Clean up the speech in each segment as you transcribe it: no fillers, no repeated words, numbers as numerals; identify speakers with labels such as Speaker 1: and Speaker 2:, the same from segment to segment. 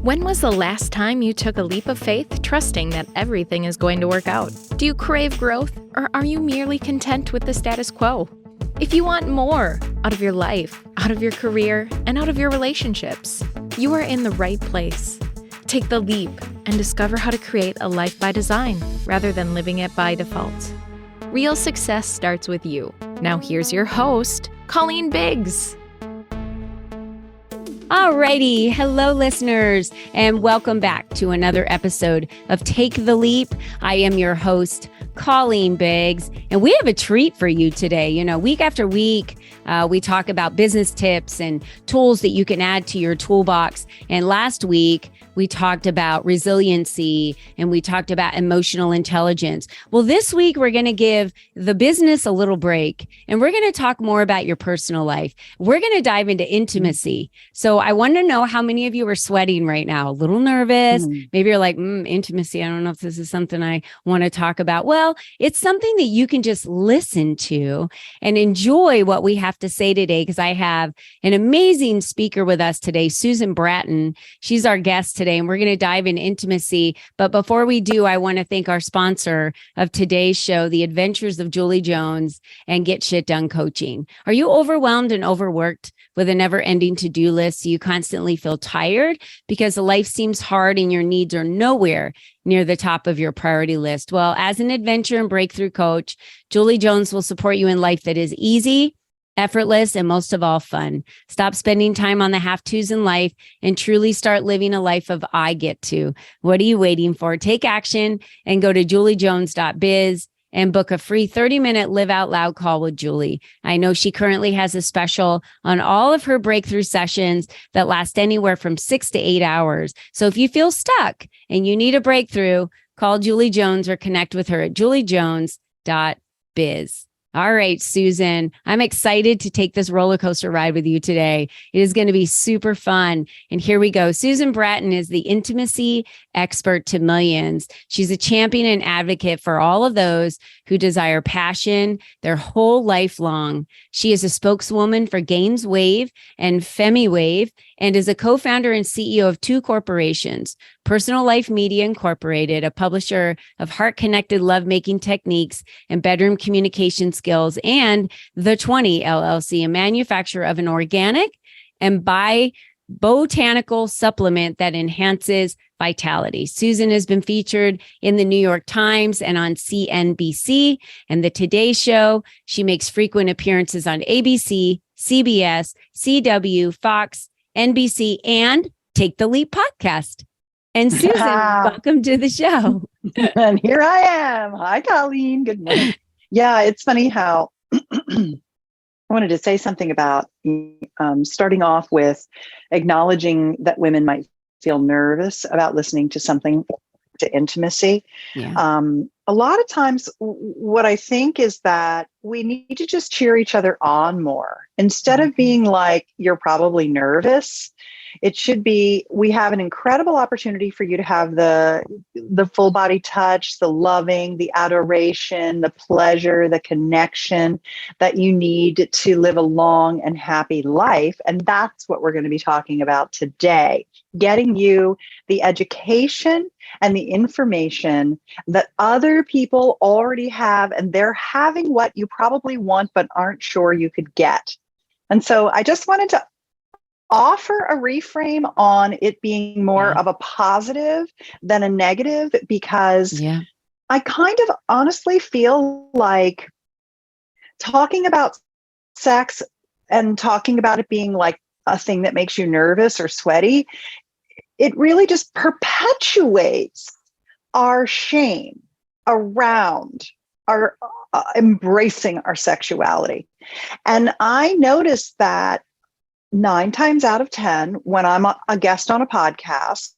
Speaker 1: When was the last time you took a leap of faith, trusting that everything is going to work out? Do you crave growth, or are you merely content with the status quo? If you want more out of your life, out of your career, and out of your relationships, you are in the right place. Take the leap and discover how to create a life by design rather than living it by default. Real success starts with you. Now here's your host, Colleen Biggs.
Speaker 2: Alrighty, hello listeners, and welcome back to another episode of Take the Leap. I am your host, Colleen Biggs, and we have a treat for you today. You know, week after week, we talk about business tips and tools that you can add to your toolbox. And last week, we talked about resiliency and we talked about emotional intelligence. Well, this week, we're going to give the business a little break and we're going to talk more about your personal life. We're going to dive into intimacy. So I want to know how many of you are sweating right now, a little nervous. Maybe you're like, intimacy. I don't know if this is something I want to talk about. Well, it's something that you can just listen to and enjoy what we have to say today, because I have an amazing speaker with us today, Susan Bratton. She's our guest today, and we're going to dive into intimacy. But before we do, I want to thank our sponsor of today's show, The Adventures of Julie Jones and Get Shit Done Coaching. Are you overwhelmed and overworked with a never-ending to-do list? So you constantly feel tired because life seems hard and your needs are nowhere near the top of your priority list. Well, as an adventure and breakthrough coach, Julie Jones will support you in life that is easy, effortless, and most of all, fun. Stop spending time on the have-tos in life and truly start living a life of I get to. What are you waiting for? Take action and go to juliejones.biz and book a free 30-minute Live Out Loud call with Julie. I know she currently has a special on all of her breakthrough sessions that last anywhere from 6 to 8 hours. So if you feel stuck and you need a breakthrough, call Julie Jones or connect with her at juliejones.biz. All right, Susan, I'm excited to take this roller coaster ride with you today. It is going to be super fun. And here we go. Susan Bratton is the intimacy expert to millions. She's a champion and advocate for all of those who desire passion their whole life long. She is a spokeswoman for GAINSWave and FemiWave and is a co-founder and CEO of two corporations, Personal Life Media Incorporated, a publisher of heart-connected lovemaking techniques and bedroom communication skills, and The 20 LLC, a manufacturer of an organic and botanical supplement that enhances vitality. Susan has been featured in the New York Times and on CNBC and the Today Show. She makes frequent appearances on ABC, CBS, CW, Fox, NBC, and Take the Leap podcast. And Susan, welcome to the show.
Speaker 3: And here I am. Hi, Colleen. Good morning. Yeah, it's funny how I wanted to say something about starting off with acknowledging that women might feel nervous about listening to something to intimacy. Yeah. A lot of times what I think is that we need to just cheer each other on more. Instead of being like, you're probably nervous, it should be, we have an incredible opportunity for you to have the full body touch, the loving, the adoration, the pleasure, the connection that you need to live a long and happy life. And that's what we're going to be talking about today. Getting you the education and the information that other people already have, and they're having what you probably want but aren't sure you could get. And so I just wanted to offer a reframe on it being more of a positive than a negative, because I kind of honestly feel like talking about sex and talking about it being like a thing that makes you nervous or sweaty, it really just perpetuates our shame around our embracing our sexuality. And I noticed that 9 times out of 10, when I'm a guest on a podcast,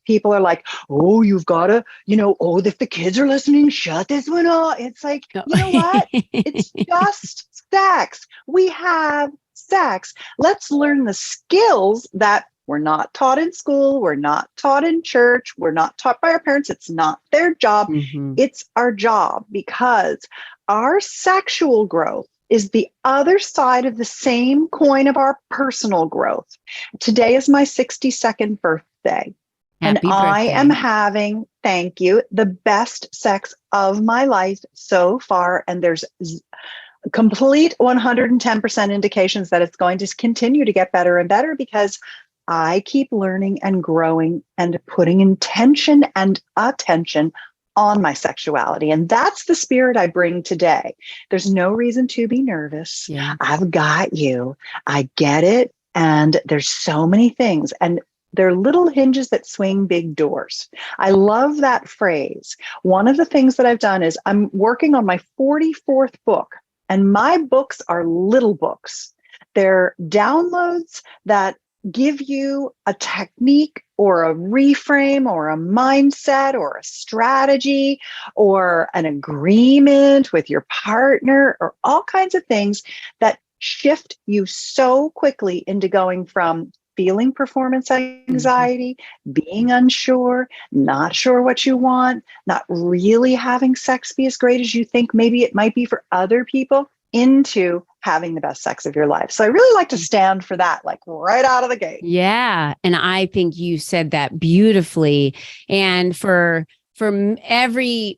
Speaker 3: people are like, oh, you've got to, if the kids are listening, shut this one off. It's like, you know what? It's just sex. We have sex. Let's learn the skills that we're not taught in school. We're not taught in church. We're not taught by our parents. It's not their job. It's our job, because our sexual growth is the other side of the same coin of our personal growth. Today is my 62nd birthday.
Speaker 2: Happy
Speaker 3: I
Speaker 2: birthday.
Speaker 3: am having, thank you, the best sex of my life so far. And there's complete 110% indications that it's going to continue to get better and better because I keep learning and growing and putting intention and attention on my sexuality. And that's the spirit I bring today. There's no reason to be nervous.
Speaker 2: Yeah.
Speaker 3: I've got you. I get it. And there's so many things. And they're little hinges that swing big doors. I love that phrase. One of the things that I've done is I'm working on my 44th book, and my books are little books. They're downloads that give you a technique or a reframe or a mindset or a strategy or an agreement with your partner or all kinds of things that shift you so quickly into going from feeling performance anxiety, being unsure, not sure what you want, not really having sex be as great as you think maybe it might be for other people, into having the best sex of your life. So I really like to stand for that, like right out of the gate.
Speaker 2: Yeah. And I think you said that beautifully. And for every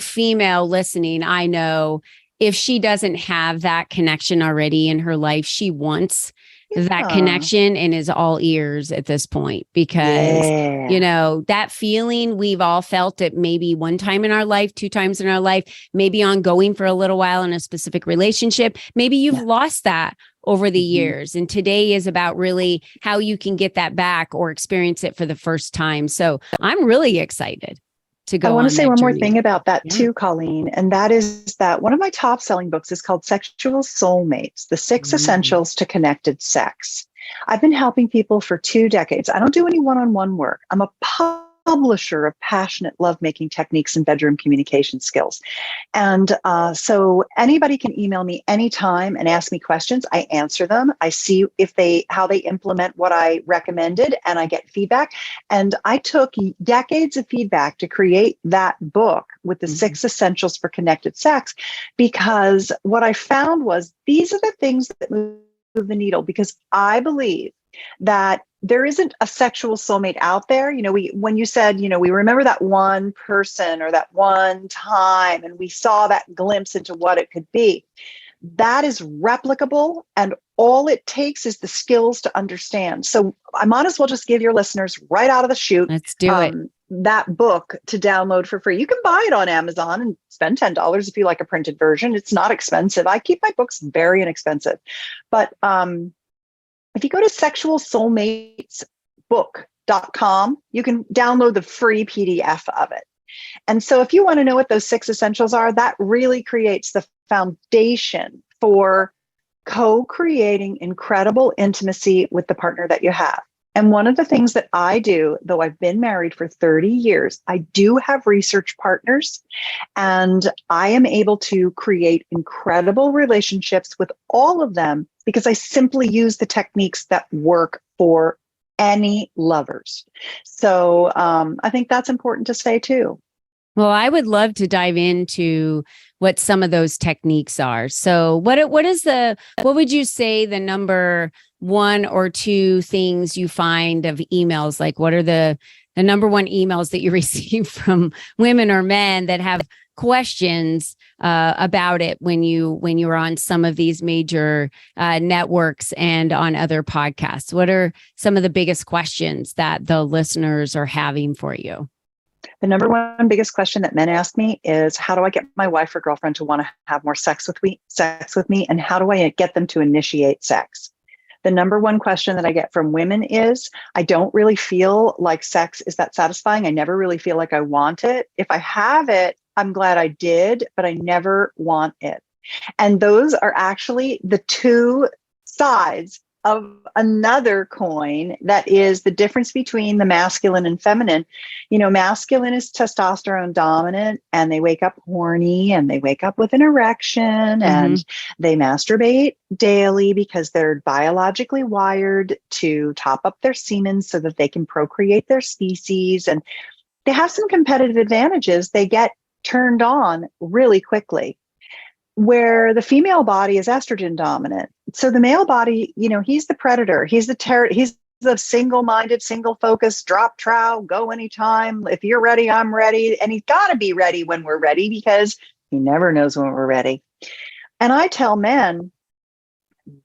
Speaker 2: female listening, I know if she doesn't have that connection already in her life, she wants that connection and is all ears at this point because, you know, that feeling we've all felt it maybe one time in our life, two times in our life, maybe ongoing for a little while in a specific relationship. Maybe you've lost that over the years. And today is about really how you can get that back or experience it for the first time. So I'm really excited to go.
Speaker 3: I want to say one
Speaker 2: journey.
Speaker 3: more thing about that too, Colleen. And that is that one of my top selling books is called Sexual Soulmates, The 6 Essentials to Connected Sex. I've been helping people for 2 decades. I don't do any one-on-one work. I'm a publisher of passionate lovemaking techniques and bedroom communication skills. And so anybody can email me anytime and ask me questions. I answer them. I see how they implement what I recommended, and I get feedback. And I took decades of feedback to create that book with the 6 essentials for connected sex, because what I found was these are the things that move the needle, because I believe that there isn't a sexual soulmate out there. You know, when you said, you know, we remember that one person or that one time, and we saw that glimpse into what it could be. That is replicable, and all it takes is the skills to understand. So I might as well just give your listeners right out of the chute.
Speaker 2: Let's do it.
Speaker 3: That book to download for free. You can buy it on Amazon and spend $10 if you like a printed version. It's not expensive. I keep my books very inexpensive. But if you go to sexualsoulmatesbook.com, you can download the free PDF of it. And so if you want to know what those 6 essentials are, that really creates the foundation for co-creating incredible intimacy with the partner that you have. And one of the things that I do, though I've been married for 30 years, I do have research partners, and I am able to create incredible relationships with all of them because I simply use the techniques that work for any lovers. So I think that's important to say too.
Speaker 2: Well, I would love to dive into what some of those techniques are. So what would you say the number 1 or 2 things you find of emails? Like, what are the number 1 emails that you receive from women or men that have questions about it when you're on some of these major networks and on other podcasts? What are some of the biggest questions that the listeners are having for you?
Speaker 3: The number 1 biggest question that men ask me is, how do I get my wife or girlfriend to want to have more sex with me? And how do I get them to initiate sex? The number 1 question that I get from women is, I don't really feel like sex is that satisfying. I never really feel like I want it. If I have it, I'm glad I did, but I never want it. And those are actually the 2 sides of another coin that is the difference between the masculine and feminine. You know, masculine is testosterone dominant, and they wake up horny, and they wake up with an erection, and they masturbate daily because they're biologically wired to top up their semen so that they can procreate their species. And they have some competitive advantages. They get turned on really quickly, where the female body is estrogen dominant. So the male body, you know, he's the predator, he's the of single-minded, single focus, drop trow, go anytime. If you're ready, I'm ready. And he's got to be ready when we're ready because he never knows when we're ready. And I tell men,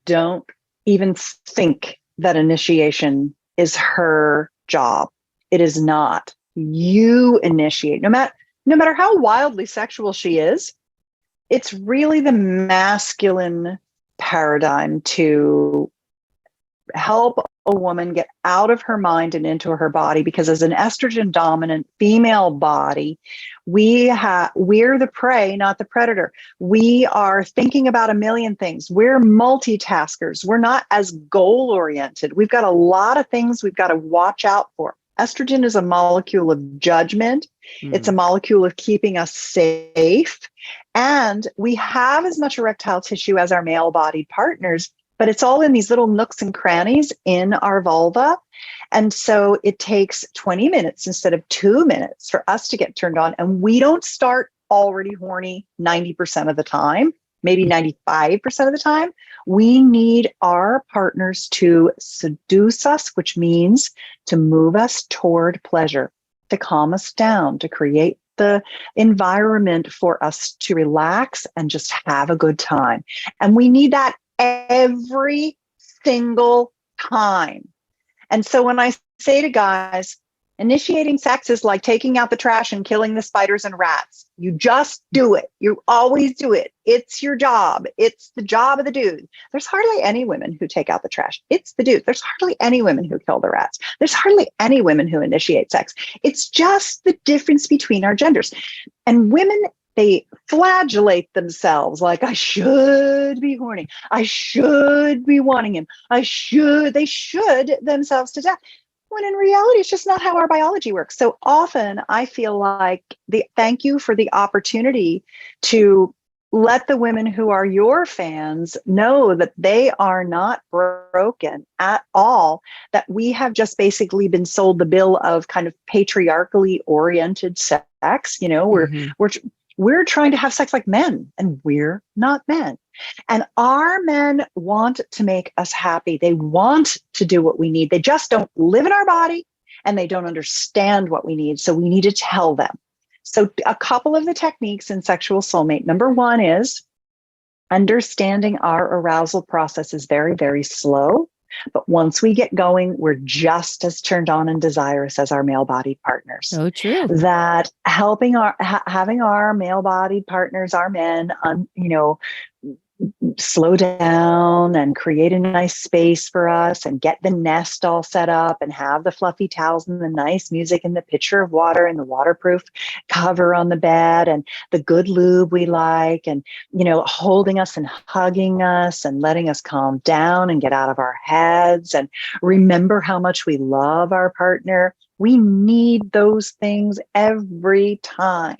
Speaker 3: don't even think that initiation is her job. It is not. You initiate. No matter how wildly sexual she is, it's really the masculine paradigm to help a woman get out of her mind and into her body, because as an estrogen dominant female body, we're the prey, not the predator. We are thinking about a million things. We're multitaskers. We're not as goal oriented. We've got a lot of things we've got to watch out for. Estrogen is a molecule of judgment. It's a molecule of keeping us safe. And we have as much erectile tissue as our male-bodied partners, but it's all in these little nooks and crannies in our vulva. And so it takes 20 minutes instead of 2 minutes for us to get turned on. And we don't start already horny 90% of the time, maybe 95% of the time. We need our partners to seduce us, which means to move us toward pleasure, to calm us down, to create the environment for us to relax and just have a good time. And we need that every single time. And so when I say to guys, initiating sex is like taking out the trash and killing the spiders and rats. You just do it. You always do it. It's your job. It's the job of the dude. There's hardly any women who take out the trash. It's the dude. There's hardly any women who kill the rats. There's hardly any women who initiate sex. It's just the difference between our genders. And women, they flagellate themselves like, I should be horny. I should be wanting him. They should themselves to death. When in reality, it's just not how our biology works. So often I feel like thank you for the opportunity to let the women who are your fans know that they are not broken at all, that we have just basically been sold the bill of kind of patriarchally oriented sex. You know, we're trying to have sex like men, and we're not men. And our men want to make us happy. They want to do what we need. They just don't live in our body and they don't understand what we need. So we need to tell them. So a couple of the techniques in Sexual Soulmate. Number one is understanding our arousal process is very, very slow. But once we get going, we're just as turned on and desirous as our male-bodied partners.
Speaker 2: So true.
Speaker 3: That helping having our male-bodied partners, our men, slow down and create a nice space for us and get the nest all set up and have the fluffy towels and the nice music and the pitcher of water and the waterproof cover on the bed and the good lube we like and, holding us and hugging us and letting us calm down and get out of our heads and remember how much we love our partner. We need those things every time.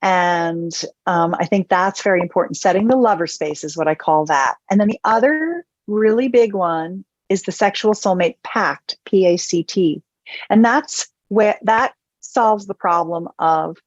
Speaker 3: And I think that's very important. Setting the lover space is what I call that. And then the other really big one is the Sexual Soulmate Pact, PACT. And that's where that solves the problem of,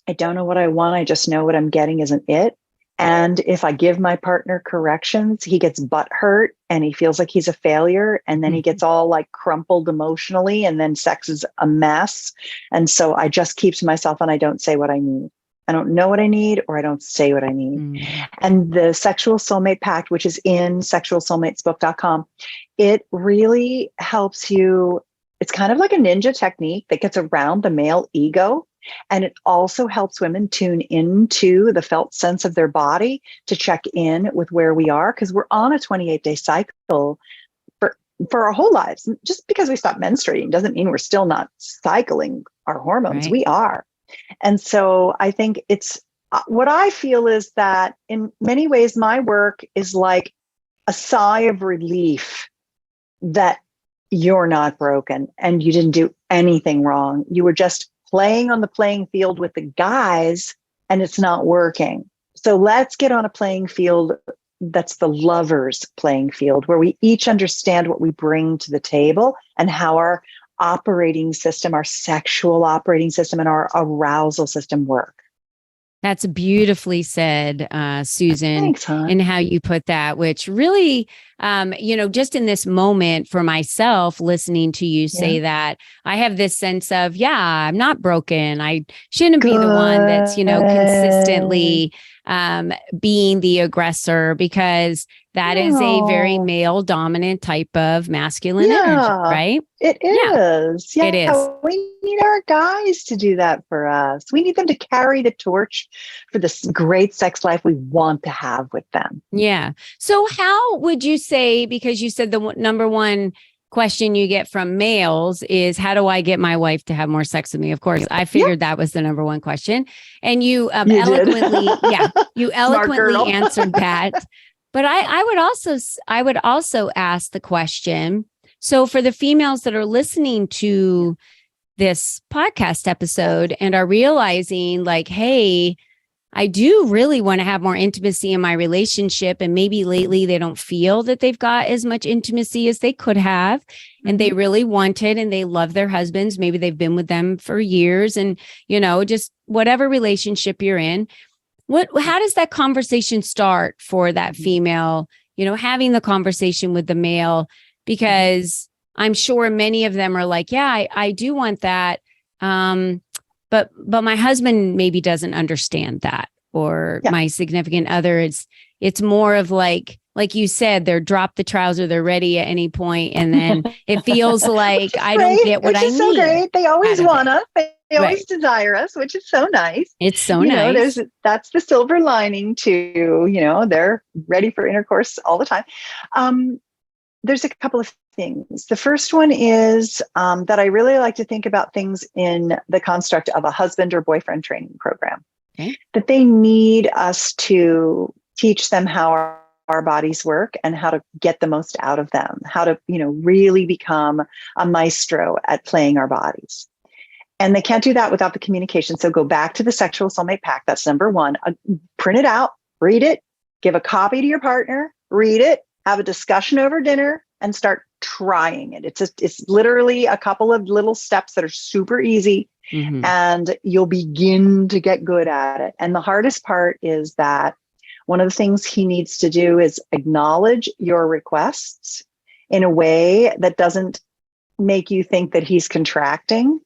Speaker 3: I don't know what I want. I just know what I'm getting isn't it. And if I give my partner corrections, he gets butt hurt and he feels like he's a failure. And then he gets all like crumpled emotionally. And then sex is a mess. And so I just keep to myself and I don't say what I need. I don't know what I need, or I don't say what I need. And the Sexual Soulmate Pact, which is in sexualsoulmatesbook.com, it really helps you. It's kind of like a ninja technique that gets around the male ego. And it also helps women tune into the felt sense of their body to check in with where we are, because we're on a 28-day cycle for our whole lives. Just because we stop menstruating doesn't mean we're still not cycling our hormones. Right. We are. And so I think it's what I feel is that in many ways, my work is like a sigh of relief that you're not broken and you didn't do anything wrong. You were just playing on the playing field with the guys and it's not working. So let's get on a playing field that's the lovers' playing field, where we each understand what we bring to the table and how our operating system, our sexual operating system, and our arousal system work.
Speaker 2: That's beautifully said, Susan,
Speaker 3: Thanks, hon.
Speaker 2: in how you put that, which really, just in this moment for myself, listening to you say that, I have this sense of, I'm not broken. I shouldn't be the one that's,
Speaker 3: Good.
Speaker 2: consistently being the aggressor, because that is a very
Speaker 3: No.
Speaker 2: male dominant type of masculine energy,
Speaker 3: Yeah,
Speaker 2: right?
Speaker 3: it
Speaker 2: Yeah,
Speaker 3: is.
Speaker 2: it is.
Speaker 3: Yeah, we need our guys to do that for us. We need them to carry the torch for this great sex life we want to have with them.
Speaker 2: Yeah. So how would you say, because you said the number one question you get from males is, how do I get my wife to have more sex with me? Of course, I figured that was the number one question. And you
Speaker 3: You
Speaker 2: eloquently,
Speaker 3: did.
Speaker 2: you
Speaker 3: Smart
Speaker 2: eloquently
Speaker 3: girl.
Speaker 2: answered that. But I would also ask the question. So for the females that are listening to this podcast episode and are realizing like, hey, I do really want to have more intimacy in my relationship. And maybe lately they don't feel that they've got as much intimacy as they could have. And they really want it and they love their husbands. Maybe they've been with them for years and, just whatever relationship you're in. How does that conversation start for that female, having the conversation with the male? Because I'm sure many of them are like, I do want that. But my husband maybe doesn't understand that, or my significant other. It's more of like you said, they're drop the trouser, they're ready at any point, and then it feels like I don't get what I need.
Speaker 3: So great. They always want us. They always desire us, which is so nice.
Speaker 2: It's so nice.
Speaker 3: That's the silver lining to, they're ready for intercourse all the time. There's a couple of things. The first one is that I really like to think about things in the construct of a husband or boyfriend training program. Okay. That they need us to teach them how our bodies work and how to get the most out of them, how to, really become a maestro at playing our bodies. And they can't do that without the communication. So go back to the Sexual Soulmate Pack. That's number one. Print it out, read it, give a copy to your partner, read it, have a discussion over dinner, and start trying it. It's literally a couple of little steps that are super easy, and you'll begin to get good at it. And the hardest part is that one of the things he needs to do is acknowledge your requests in a way that doesn't make you think that he's contracting,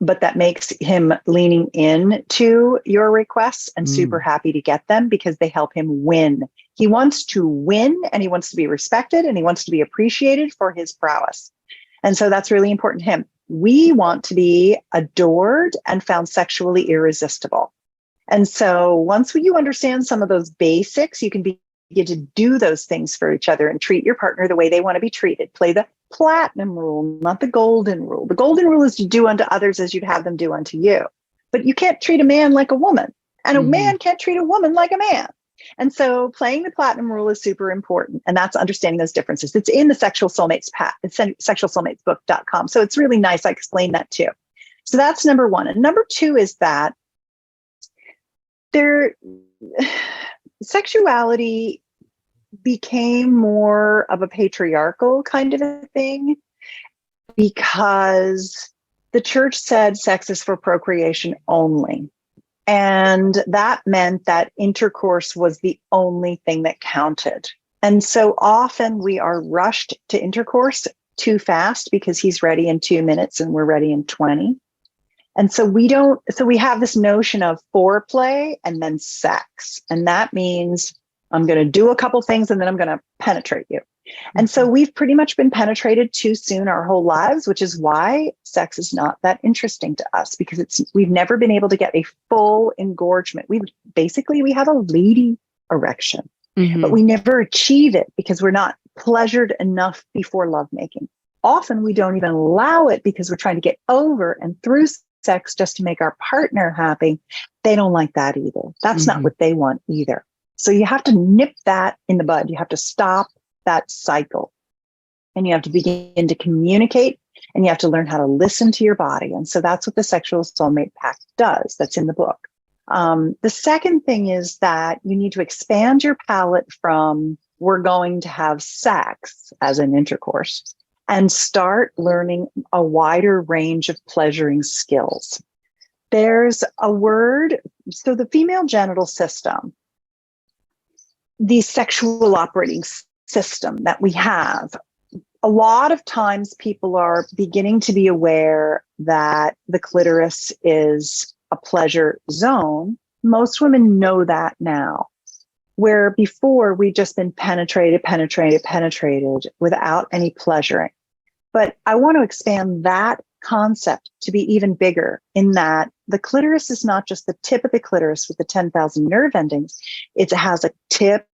Speaker 3: but that makes him leaning in to your requests and super happy to get them because they help him win. He wants to win and he wants to be respected and he wants to be appreciated for his prowess. And so that's really important to him. We want to be adored and found sexually irresistible. And so once you understand some of those basics, you can begin to do those things for each other and treat your partner the way they want to be treated. Play the platinum rule, not the golden rule. The golden rule is to do unto others as you'd have them do unto you. But you can't treat a man like a woman, and a man can't treat a woman like a man. And so playing the platinum rule is super important. And that's understanding those differences. It's in the Sexual Soulmates Pack. It's sexualsoulmatesbook.com. So it's really nice. I explain that too. So that's number one. And number two is that sexuality became more of a patriarchal kind of a thing because the church said sex is for procreation only. And that meant that intercourse was the only thing that counted. And so often we are rushed to intercourse too fast because he's ready in 2 minutes and we're ready in 20. And so we have this notion of foreplay and then sex. And that means I'm going to do a couple things and then I'm going to penetrate you. And so we've pretty much been penetrated too soon our whole lives, which is why sex is not that interesting to us, because we've never been able to get a full engorgement. We have a lady erection, but we never achieve it because we're not pleasured enough before lovemaking. Often we don't even allow it because we're trying to get over and through sex just to make our partner happy. They don't like that either. That's not what they want either. So you have to nip that in the bud. You have to stop that cycle, and you have to begin to communicate, and you have to learn how to listen to your body. And so that's what the Sexual Soulmate Pack does. That's in the book. The second thing is that you need to expand your palette from we're going to have sex as an intercourse and start learning a wider range of pleasuring skills. There's a word. So the female genital system, the sexual operating system that we have, a lot of times people are beginning to be aware that the clitoris is a pleasure zone. Most women know that now, where before we've just been penetrated without any pleasuring. But I want to expand that concept to be even bigger, in that the clitoris is not just the tip of the clitoris with the 10,000 nerve endings. It has a tip,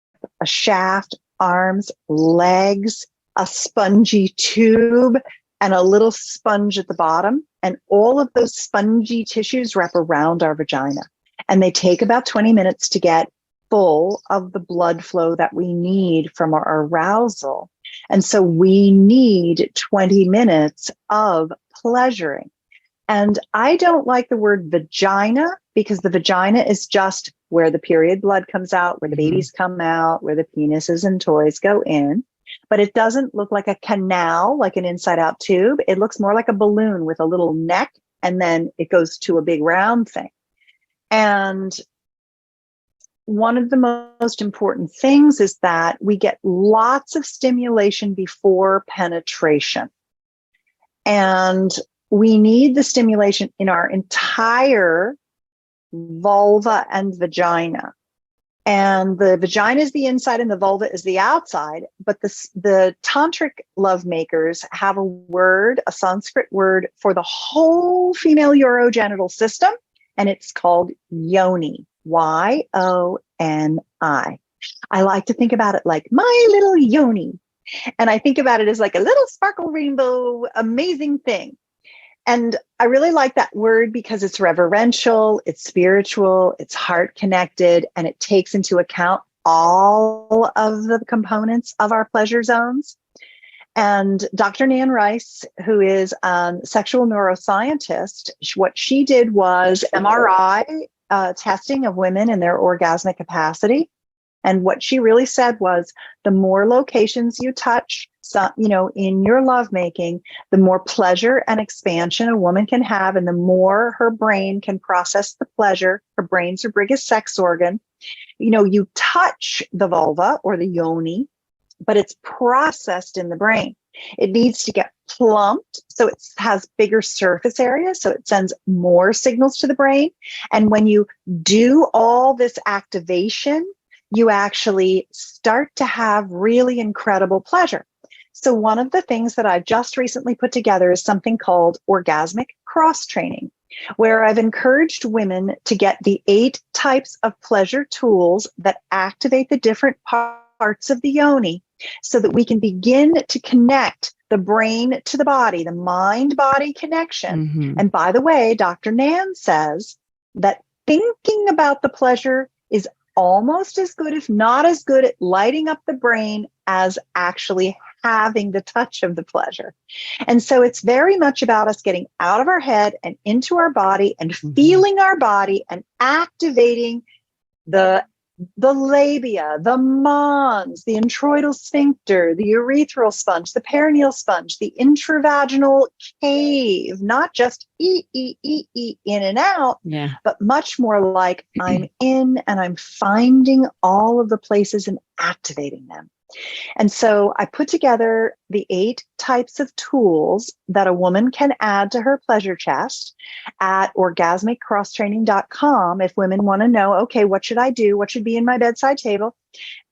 Speaker 3: a shaft, arms, legs, a spongy tube, and a little sponge at the bottom. And all of those spongy tissues wrap around our vagina. And they take about 20 minutes to get full of the blood flow that we need from our arousal. And so we need 20 minutes of pleasuring. And I don't like the word vagina, because the vagina is just where the period blood comes out, where the babies come out, where the penises and toys go in. But it doesn't look like a canal, like an inside out tube. It looks more like a balloon with a little neck, and then it goes to a big round thing. And one of the most important things is that we get lots of stimulation before penetration. And we need the stimulation in our entire vulva and vagina. And the vagina is the inside and the vulva is the outside. But the tantric lovemakers have a word, a Sanskrit word for the whole female urogenital system, and it's called yoni, Yoni. I like to think about it like my little yoni. And I think about it as like a little sparkle rainbow, amazing thing. And I really like that word because it's reverential, it's spiritual, it's heart connected, and it takes into account all of the components of our pleasure zones. And Dr. Nan Rice, who is a sexual neuroscientist, what she did was MRI testing of women and their orgasmic capacity. And what she really said was, the more locations you touch, in your lovemaking, the more pleasure and expansion a woman can have, and the more her brain can process the pleasure. Her brain's her biggest sex organ. You touch the vulva or the yoni, but it's processed in the brain. It needs to get plumped, so it has bigger surface area, so it sends more signals to the brain. And when you do all this activation, you actually start to have really incredible pleasure. So one of the things that I've just recently put together is something called orgasmic cross training, where I've encouraged women to get the 8 types of pleasure tools that activate the different parts of the yoni, so that we can begin to connect the brain to the body, the mind-body connection. And by the way, Dr. Nan says that thinking about the pleasure is almost as good, if not as good, at lighting up the brain as actually having the touch of the pleasure. And so it's very much about us getting out of our head and into our body and feeling our body and activating the labia, the mons, the introital sphincter, the urethral sponge, the perineal sponge, the intravaginal cave, not just in and out, but much more like I'm in and I'm finding all of the places and activating them. And so I put together the 8 types of tools that a woman can add to her pleasure chest at orgasmiccrosstraining.com if women want to know, okay, what should I do? What should be in my bedside table?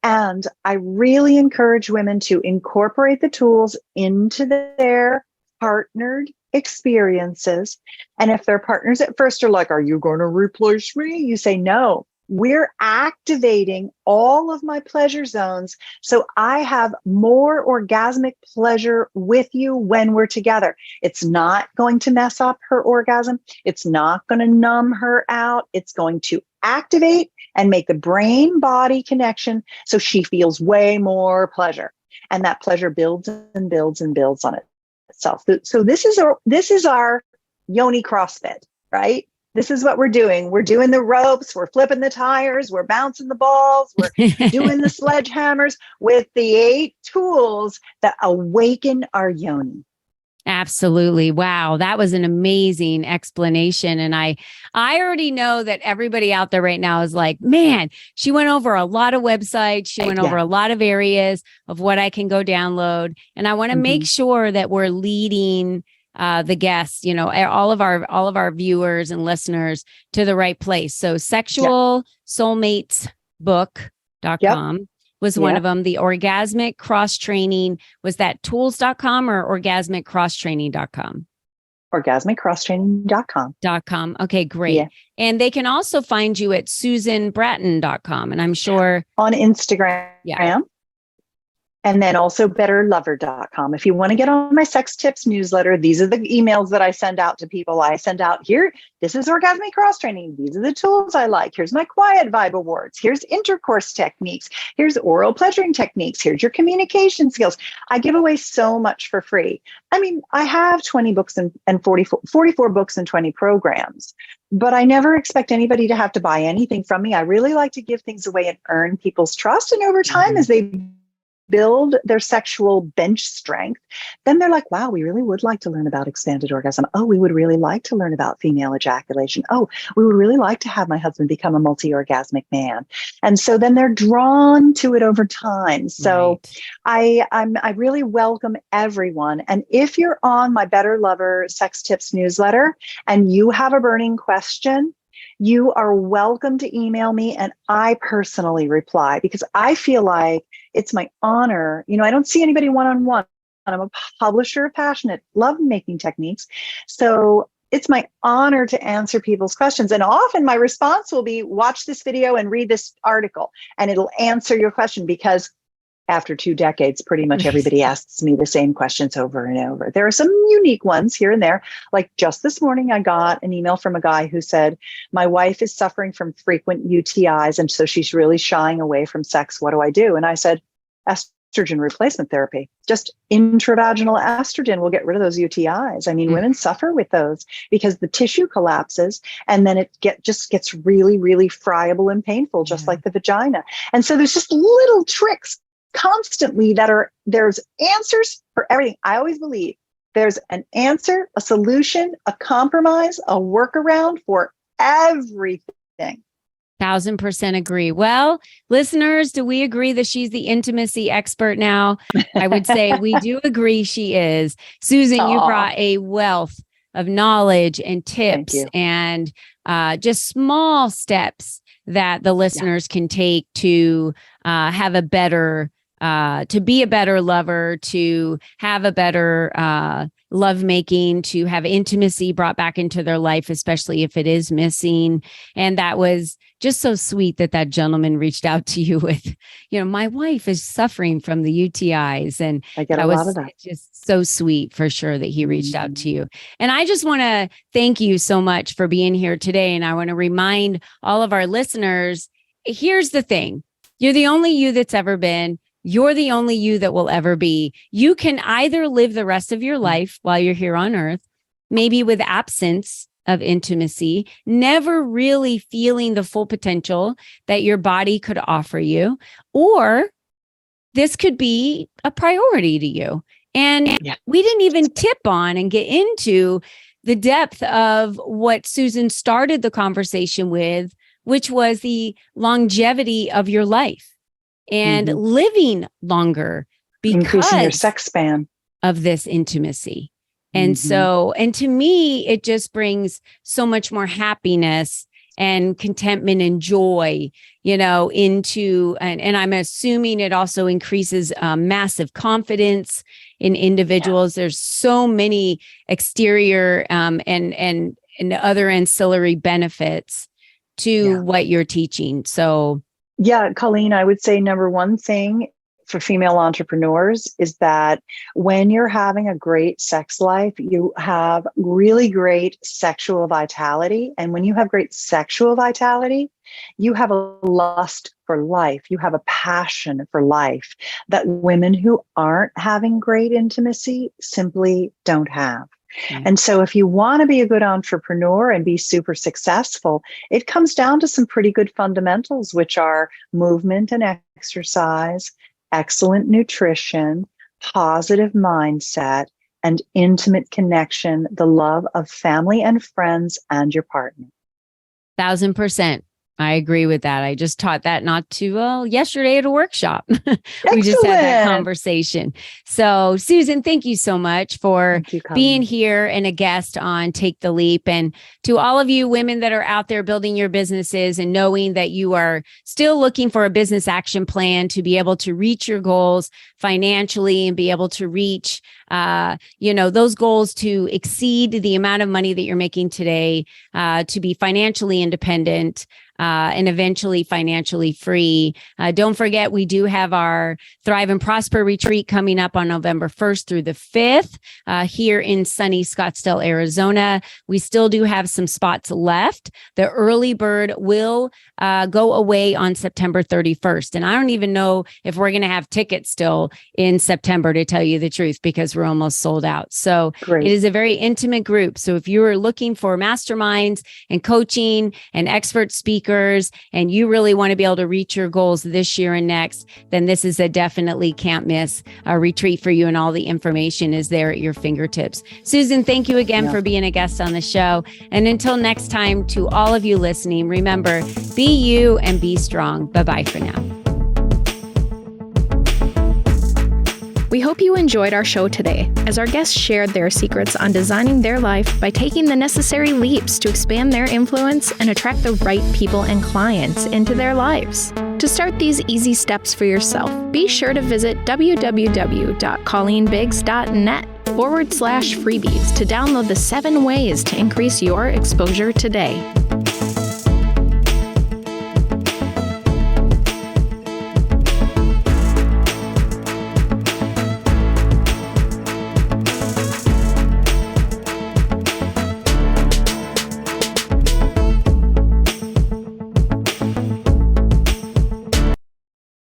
Speaker 3: And I really encourage women to incorporate the tools into their partnered experiences. And if their partners at first are like, are you going to replace me? You say, no. We're activating all of my pleasure zones, so I have more orgasmic pleasure with you when we're together. It's not going to mess up her orgasm. It's not going to numb her out. It's going to activate and make the brain-body connection so she feels way more pleasure. And that pleasure builds and builds and builds on itself. So this is our yoni CrossFit, right? This is what we're doing. We're doing the ropes. We're flipping the tires. We're bouncing the balls. We're doing the sledgehammers with the 8 tools that awaken our yoni.
Speaker 2: Absolutely. Wow. That was an amazing explanation. And I already know that everybody out there right now is like, man, she went over a lot of websites. She went over a lot of areas of what I can go download. And I want to make sure that we're leading the guests, all of our viewers and listeners to the right place. So sexualsoulmatesbook.com. Was one of them. The orgasmic cross training, was that tools.com or orgasmiccrosstraining.com?
Speaker 3: Orgasmiccrosstraining.com.
Speaker 2: Okay, great. Yeah. And they can also find you at susanbratton.com. And I'm sure
Speaker 3: on Instagram. Yeah. And then also betterlover.com. If you want to get on my sex tips newsletter, these are the emails that I send out to people. I send out here, this is orgasmic cross training. These are the tools I like. Here's my quiet vibe awards. Here's intercourse techniques. Here's oral pleasuring techniques. Here's your communication skills. I give away so much for free. I mean, I have 20 books and 44 books and 20 programs, but I never expect anybody to have to buy anything from me. I really like to give things away and earn people's trust. And over time, as they build their sexual bench strength, then they're like, wow, we really would like to learn about expanded orgasm. Oh, we would really like to learn about female ejaculation. Oh, we would really like to have my husband become a multi-orgasmic man. And so then they're drawn to it over time. So right. I really welcome everyone. And if you're on my Better Lover Sex Tips newsletter and you have a burning question, you are welcome to email me and I personally reply, because I feel like it's my honor. I don't see anybody one-on-one. I'm a publisher of passionate lovemaking techniques. So it's my honor to answer people's questions. And often my response will be, watch this video and read this article, and it'll answer your question, because after 2 decades, pretty much everybody asks me the same questions over and over. There are some unique ones here and there. Like just this morning, I got an email from a guy who said, my wife is suffering from frequent UTIs, and so she's really shying away from sex. What do I do? And I said, estrogen replacement therapy. Just intravaginal estrogen will get rid of those UTIs. I mean, women suffer with those because the tissue collapses, and then it just gets really, really friable and painful, just like the vagina. And so there's just little tricks constantly there's answers for everything. I always believe there's an answer, a solution, a compromise, a workaround for everything.
Speaker 2: 1000% agree. Well, listeners, do we agree that she's the intimacy expert now? I would say we do agree she is. Susan, you brought a wealth of knowledge and tips and just small steps that the listeners can take to have a better to be a better lover, to have a better lovemaking, to have intimacy brought back into their life, especially if it is missing. And that was just so sweet that gentleman reached out to you with, my wife is suffering from the UTIs. And
Speaker 3: I get a lot of that.
Speaker 2: Just so sweet for sure that he reached out to you. And I just want to thank you so much for being here today. And I want to remind all of our listeners, here's the thing. You're the only you that's ever been. You're the only you that will ever be. You can either live the rest of your life while you're here on earth, maybe with absence of intimacy, never really feeling the full potential that your body could offer you, or this could be a priority to you. And we didn't even tip on and get into the depth of what Susan started the conversation with, which was the longevity of your life. And living longer because
Speaker 3: increasing your sex span
Speaker 2: of this intimacy. And so, and to me, it just brings so much more happiness and contentment and joy, into, and I'm assuming it also increases massive confidence in individuals. There's so many exterior and other ancillary benefits to what you're teaching. So
Speaker 3: yeah, Colleen, I would say number one thing for female entrepreneurs is that when you're having a great sex life, you have really great sexual vitality. And when you have great sexual vitality, you have a lust for life. You have a passion for life that women who aren't having great intimacy simply don't have. And so if you want to be a good entrepreneur and be super successful, it comes down to some pretty good fundamentals, which are movement and exercise, excellent nutrition, positive mindset, and intimate connection, the love of family and friends and your partner.
Speaker 2: 1,000%. I agree with that. I just taught that yesterday at a workshop. We just had that conversation. So Susan, thank you so much for being here and a guest on Take the Leap. And to all of you women that are out there building your businesses and knowing that you are still looking for a business action plan to be able to reach your goals financially and be able to reach those goals to exceed the amount of money that you're making today, to be financially independent, and eventually financially free. Don't forget, we do have our Thrive and Prosper retreat coming up on November 1st through the 5th here in sunny Scottsdale, Arizona. We still do have some spots left. The early bird will go away on September 31st. And I don't even know if we're going to have tickets still in September, to tell you the truth, because we're almost sold out. So Great. It is a very intimate group. So if you are looking for masterminds and coaching and expert speakers, and you really want to be able to reach your goals this year and next, then this is a definitely can't miss retreat for you. And all the information is there at your fingertips. Susan, thank you again for being a guest on the show. And until next time, to all of you listening, remember, be you and be strong. Bye-bye for now.
Speaker 1: We hope you enjoyed our show today, as our guests shared their secrets on designing their life by taking the necessary leaps to expand their influence and attract the right people and clients into their lives. To start these easy steps for yourself, be sure to visit www.colleenbiggs.net/freebies to download the 7 ways to increase your exposure today.